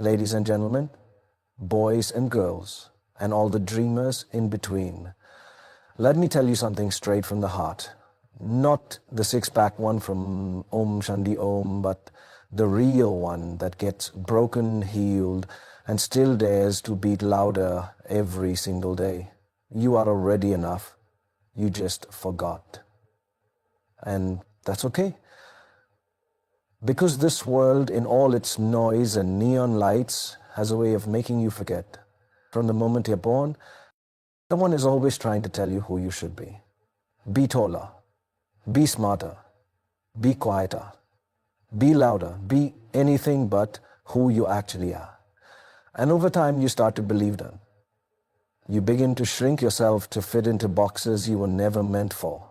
Ladies and gentlemen, boys and girls, and all the dreamers in between, let me tell you something straight from the heart. Not the six-pack one from Om Shanti Om, but the real one that gets broken, healed, and still dares to beat louder every single day. You are already enough. You just forgot. And that's okay. Because this world, in all its noise and neon lights, has a way of making you forget. From the moment you're born, someone is always trying to tell you who you should be. Be taller, be smarter, be quieter, be louder, be anything but who you actually are. And over time, you start to believe them. You begin to shrink yourself to fit into boxes you were never meant for.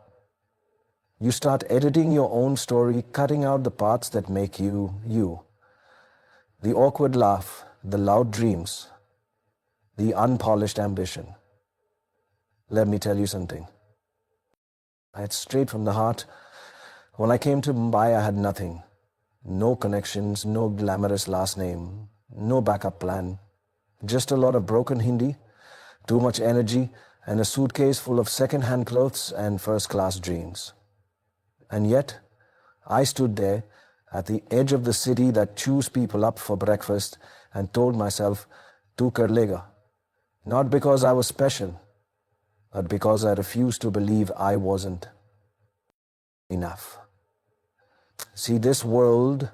You start editing your own story, cutting out the parts that make you, you. The awkward laugh, the loud dreams, the unpolished ambition. Let me tell you something. It's straight from the heart. When I came to Mumbai, I had nothing. No connections, no glamorous last name, no backup plan. Just a lot of broken Hindi, too much energy, and a suitcase full of second-hand clothes and first-class dreams. And yet, I stood there at the edge of the city that chews people up for breakfast and told myself, "Tu kar lega." Not because I was special, but because I refused to believe I wasn't enough. See, this world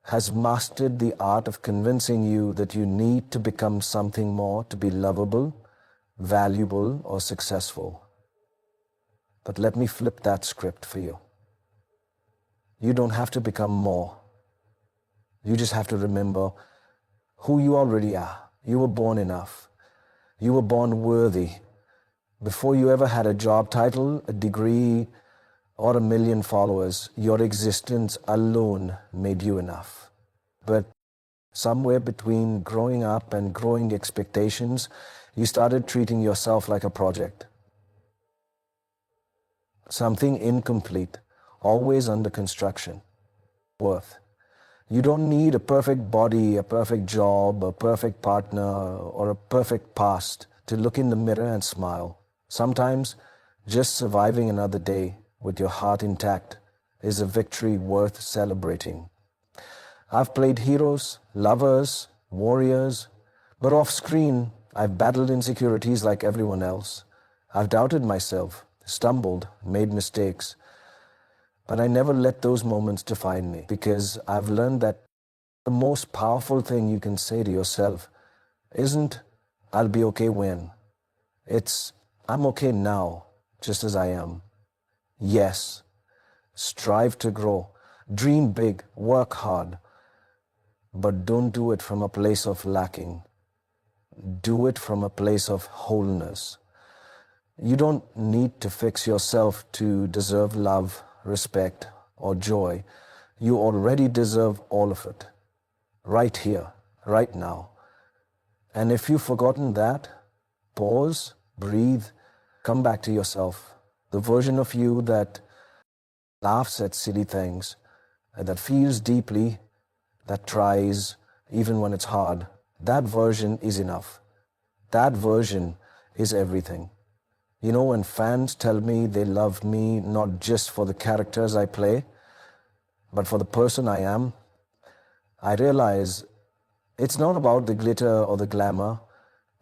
has mastered the art of convincing you that you need to become something more to be lovable, valuable, or successful. But let me flip that script for you. You don't have to become more. You just have to remember who you already are. You were born enough. You were born worthy. Before you ever had a job title, a degree, or 1 million followers, your existence alone made you enough. But somewhere between growing up and growing expectations, you started treating yourself like a project. Something incomplete, always under construction. Worth. You don't need a perfect body, a perfect job, a perfect partner, or a perfect past to look in the mirror and smile. Sometimes, just surviving another day with your heart intact is a victory worth celebrating. I've played heroes, lovers, warriors, but off-screen, I've battled insecurities like everyone else. I've doubted myself, stumbled, made mistakes. But I never let those moments define me, because I've learned that the most powerful thing you can say to yourself isn't, "I'll be okay when." It's, "I'm okay now, just as I am." Yes, strive to grow, dream big, work hard, but don't do it from a place of lacking. Do it from a place of wholeness. You don't need to fix yourself to deserve love, respect, or joy. You already deserve all of it. Right here, right now. And if you've forgotten that, pause, breathe, come back to yourself. The version of you that laughs at silly things, that feels deeply, that tries even when it's hard. That version is enough. That version is everything. You know, when fans tell me they love me not just for the characters I play, but for the person I am, I realize it's not about the glitter or the glamour.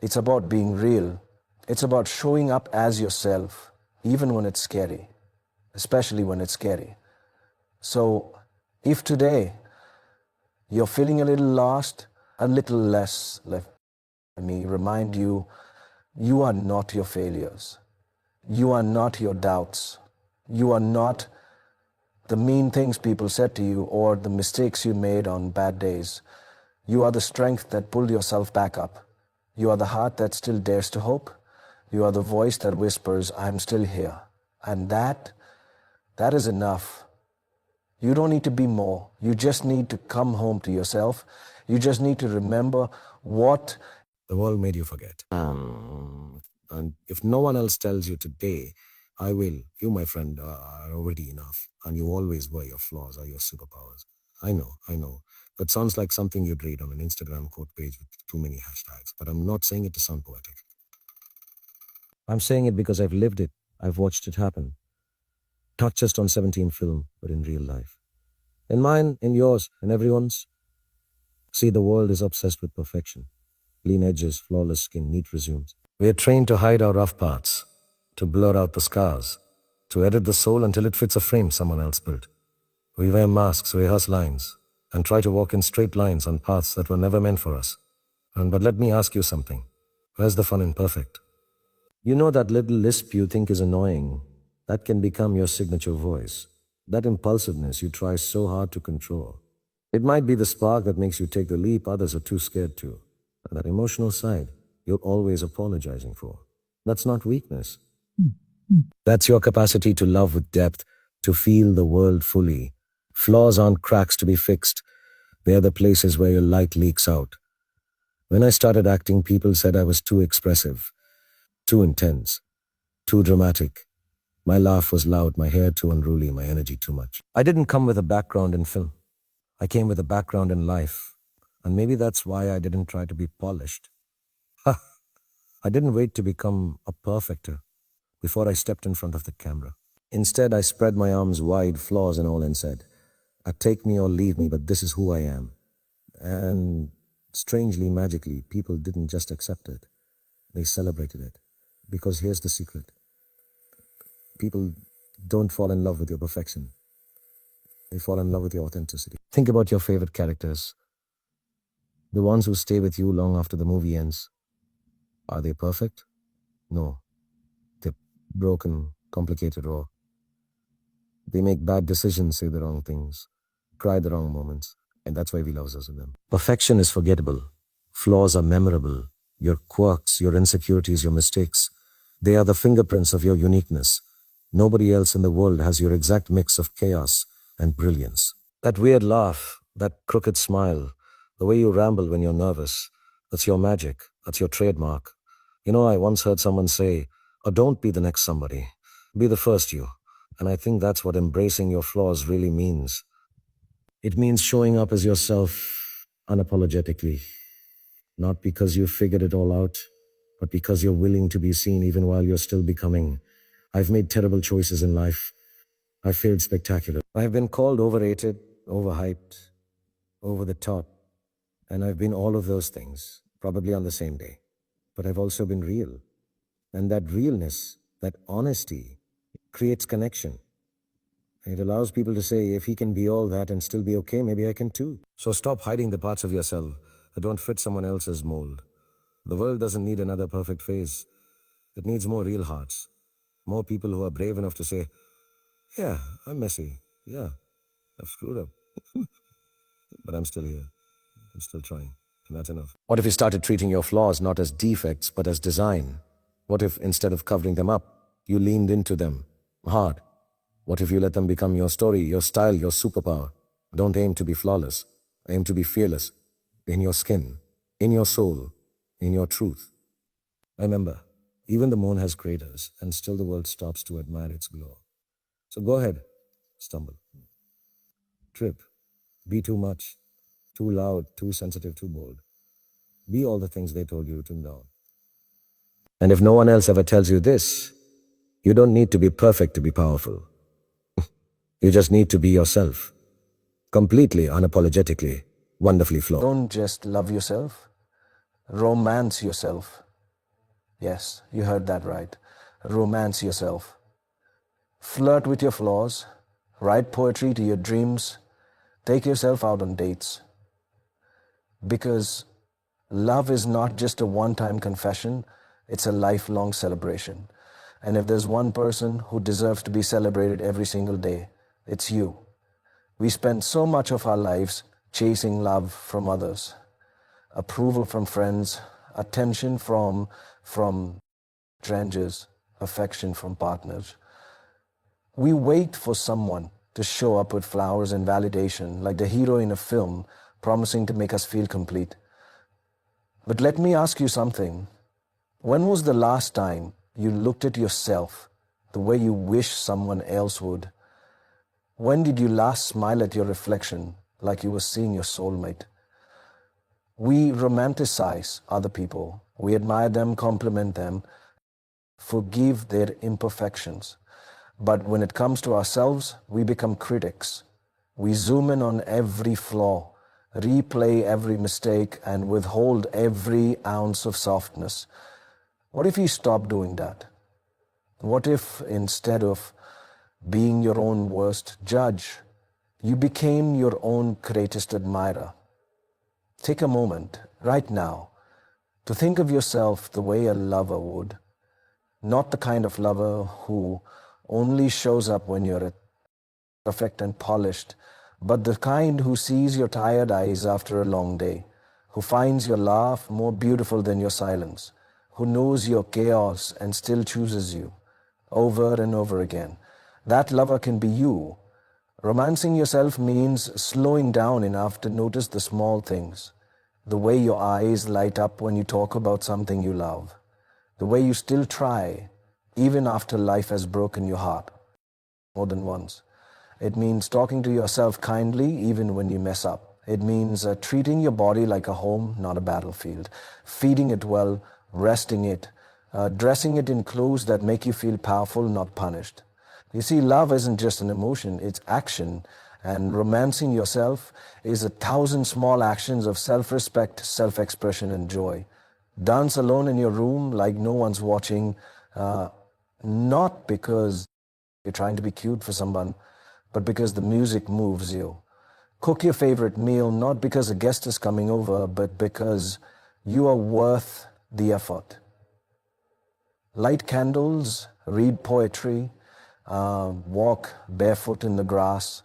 It's about being real. It's about showing up as yourself, even when it's scary, especially when it's scary. So if today you're feeling a little lost, a little less left, let me remind you, you are not your failures. You are not your doubts. You are not the mean things people said to you or the mistakes you made on bad days. You are the strength that pulled yourself back up. You are the heart that still dares to hope. You are the voice that whispers, "I'm still here." And that is enough. You don't need to be more. You just need to come home to yourself. You just need to remember what the world made you forget. And if no one else tells you today, I will. You, my friend, are already enough. And you always were. Your flaws are your superpowers. I know. That sounds like something you'd read on an Instagram quote page with too many hashtags, but I'm not saying it to sound poetic. I'm saying it because I've lived it. I've watched it happen. Not just on 17 film, but in real life. In mine, in yours, in everyone's. See, the world is obsessed with perfection. Clean edges, flawless skin, neat resumes. We are trained to hide our rough parts, to blur out the scars, to edit the soul until it fits a frame someone else built. We wear masks, rehearse lines, and try to walk in straight lines on paths that were never meant for us. But let me ask you something. Where's the fun in perfect? You know that little lisp you think is annoying? That can become your signature voice. That impulsiveness you try so hard to control. It might be the spark that makes you take the leap others are too scared to. And that emotional side you're always apologizing for. That's not weakness. That's your capacity to love with depth, to feel the world fully. Flaws aren't cracks to be fixed. They're the places where your light leaks out. When I started acting, people said I was too expressive, too intense, too dramatic. My laugh was loud, my hair too unruly, my energy too much. I didn't come with a background in film. I came with a background in life. And maybe that's why I didn't try to be polished. Ha! I didn't wait to become a perfecter before I stepped in front of the camera. Instead, I spread my arms wide, flaws and all, and said, take me or leave me, but this is who I am. And strangely, magically, people didn't just accept it. They celebrated it. Because here's the secret. People don't fall in love with your perfection. They fall in love with your authenticity. Think about your favorite characters. The ones who stay with you long after the movie ends. Are they perfect? No. They're broken, complicated, raw. They make bad decisions, say the wrong things, cry the wrong moments, and that's why we love us of them. Perfection is forgettable. Flaws are memorable. Your quirks, your insecurities, your mistakes, they are the fingerprints of your uniqueness. Nobody else in the world has your exact mix of chaos and brilliance. That weird laugh, that crooked smile, the way you ramble when you're nervous, that's your magic, that's your trademark. You know, I once heard someone say, oh, don't be the next somebody. Be the first you. And I think that's what embracing your flaws really means. It means showing up as yourself unapologetically. Not because you've figured it all out, but because you're willing to be seen even while you're still becoming. I've made terrible choices in life. I've failed spectacular. I've been called overrated, overhyped, over the top. And I've been all of those things, probably on the same day. But I've also been real. And that realness, that honesty, creates connection. It allows people to say, if he can be all that and still be okay, maybe I can too. So stop hiding the parts of yourself that don't fit someone else's mold. The world doesn't need another perfect face. It needs more real hearts. More people who are brave enough to say, yeah, I'm messy. Yeah, I've screwed up. But I'm still here. I'm still trying. And that's enough. What if you started treating your flaws not as defects, but as design? What if instead of covering them up, you leaned into them hard? What if you let them become your story, your style, your superpower? Don't aim to be flawless. Aim to be fearless. In your skin, in your soul, in your truth. Remember, even the moon has craters, and still the world stops to admire its glow. So go ahead, stumble, trip, be too much, too loud, too sensitive, too bold. Be all the things they told you to tune down. And if no one else ever tells you this, you don't need to be perfect to be powerful. You just need to be yourself. Completely, unapologetically, wonderfully flawed. Don't just love yourself. Romance yourself. Yes, you heard that right. Romance yourself. Flirt with your flaws. Write poetry to your dreams. Take yourself out on dates. Because love is not just a one-time confession, it's a lifelong celebration. And if there's one person who deserves to be celebrated every single day, it's you. We spend so much of our lives chasing love from others, approval from friends, attention from strangers, affection from partners. We wait for someone to show up with flowers and validation, like the hero in a film, promising to make us feel complete. But let me ask you something. When was the last time you looked at yourself the way you wish someone else would? When did you last smile at your reflection like you were seeing your soulmate. We romanticize other people. We admire them, compliment them, forgive their imperfections. But when it comes to ourselves, we become critics. We zoom in on every flaw, replay every mistake, and withhold every ounce of softness. What if you stop doing that? What if instead of being your own worst judge, you became your own greatest admirer? Take a moment right now to think of yourself the way a lover would, not the kind of lover who only shows up when you're perfect and polished, but the kind who sees your tired eyes after a long day, who finds your laugh more beautiful than your silence, who knows your chaos and still chooses you over and over again. That lover can be you. Romancing yourself means slowing down enough to notice the small things, the way your eyes light up when you talk about something you love, the way you still try even after life has broken your heart more than once. It means talking to yourself kindly even when you mess up. It means treating your body like a home, not a battlefield, feeding it well, resting it, dressing it in clothes that make you feel powerful, not punished. You see, love isn't just an emotion, it's action. And romancing yourself is 1,000 small actions of self-respect, self-expression, and joy. Dance alone in your room like no one's watching, not because you're trying to be cute for someone, but because the music moves you. Cook your favorite meal, not because a guest is coming over, but because you are worth the effort. Light candles, read poetry, walk barefoot in the grass,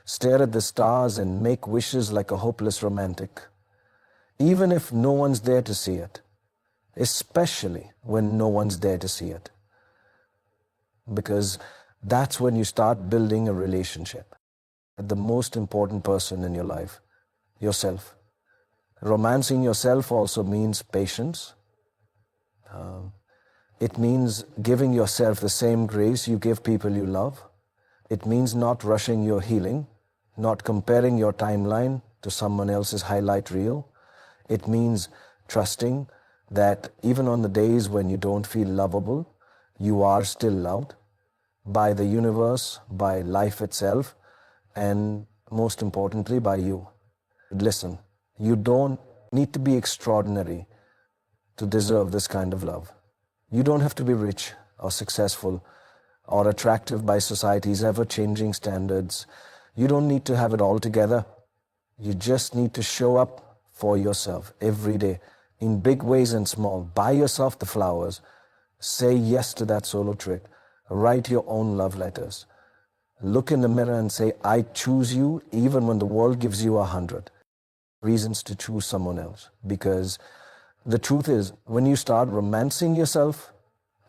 stare at the stars and make wishes like a hopeless romantic, even if no one's there to see it, especially when no one's there to see it. Because that's when you start building a relationship with the most important person in your life, yourself. Romancing yourself also means patience. It means giving yourself the same grace you give people you love. It means not rushing your healing, not comparing your timeline to someone else's highlight reel. It means trusting that even on the days when you don't feel lovable, you are still loved by the universe, by life itself, and most importantly, by you. Listen, you don't need to be extraordinary to deserve this kind of love. You don't have to be rich or successful or attractive by society's ever-changing standards. You don't need to have it all together. You just need to show up for yourself every day in big ways and small. Buy yourself the flowers. Say yes to that solo trip. Write your own love letters. Look in the mirror and say, I choose you, even when the world gives you 100 reasons to choose someone else. Because the truth is, when you start romancing yourself,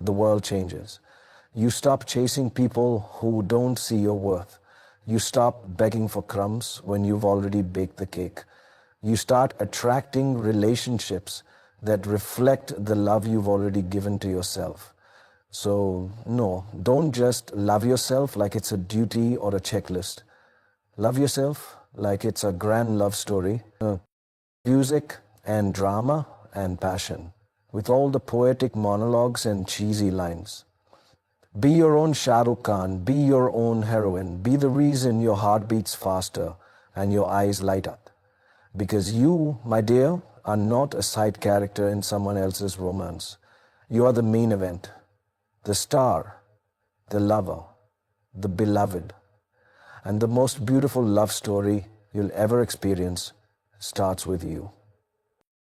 the world changes. You stop chasing people who don't see your worth. You stop begging for crumbs when you've already baked the cake. You start attracting relationships that reflect the love you've already given to yourself. So, no, don't just love yourself like it's a duty or a checklist. Love yourself like it's a grand love story. Music and drama and passion, with all the poetic monologues and cheesy lines. Be your own Sharukh Khan, be your own heroine, be the reason your heart beats faster and your eyes light up. Because you, my dear, are not a side character in someone else's romance. You are the main event, the star, the lover, the beloved. And the most beautiful love story you'll ever experience starts with you.